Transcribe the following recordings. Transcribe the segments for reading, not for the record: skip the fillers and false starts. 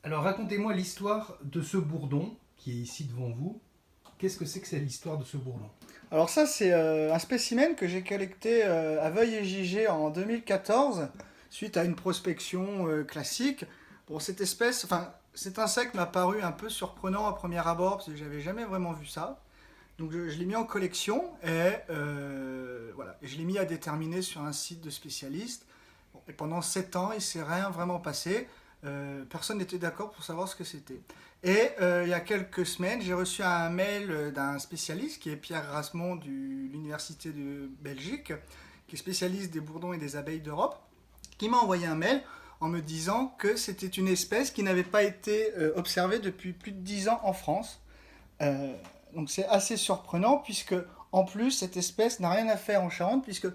Alors racontez-moi l'histoire de ce bourdon qui est ici devant vous. Qu'est-ce que c'est l'histoire de ce bourdon? Alors ça, c'est un spécimen que j'ai collecté à Veuil-et-Gigé en 2014, suite à une prospection classique. Bon, cette espèce, enfin, cet insecte m'a paru un peu surprenant à premier abord, parce que j'avais jamais vraiment vu ça. Donc je l'ai mis en collection et voilà, et je l'ai mis à déterminer sur un site de spécialistes. Bon, et pendant 7 ans, il ne s'est rien vraiment passé. Personne n'était d'accord pour savoir ce que c'était. Et il y a quelques semaines, j'ai reçu un mail d'un spécialiste qui est Pierre Rasmont de l'Université de Belgique, qui est spécialiste des bourdons et des abeilles d'Europe, qui m'a envoyé un mail en me disant que c'était une espèce qui n'avait pas été observée depuis plus de 10 ans en France. Euh, donc c'est assez surprenant puisque en plus cette espèce n'a rien à faire en Charente puisque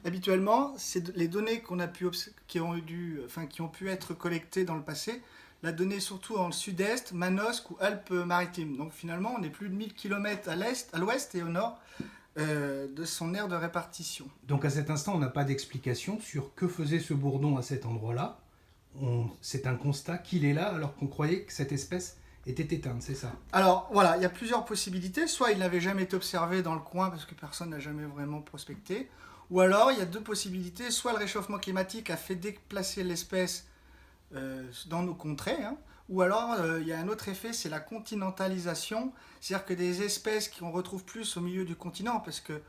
habituellement c'est les données qu'on a pu qui ont pu être collectées dans le passé, la donnée surtout dans le sud-est, Manosque ou Alpes-Maritimes. Donc finalement on est plus de 1000 km à l'est, à l'ouest et au nord de son aire de répartition. Donc à cet instant, on n'a pas d'explication sur que faisait ce bourdon à cet endroit-là. C'est un constat qu'il est là alors qu'on croyait que cette espèce était éteinte, c'est ça? Alors voilà, il y a plusieurs possibilités. Soit il n'avait jamais été observé dans le coin parce que personne n'a jamais vraiment prospecté. Ou alors il y a deux possibilités. Soit le réchauffement climatique a fait déplacer l'espèce dans nos contrées. Hein. Ou alors il y a un autre effet, c'est la continentalisation. C'est-à-dire que des espèces qu'on retrouve plus au milieu du continent, parce que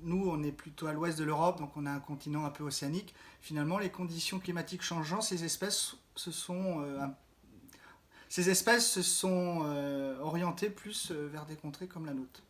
nous on est plutôt à l'ouest de l'Europe, donc on a un continent un peu océanique. Finalement, les conditions climatiques changeant, ces espèces se sont orientées plus vers des contrées comme la nôtre.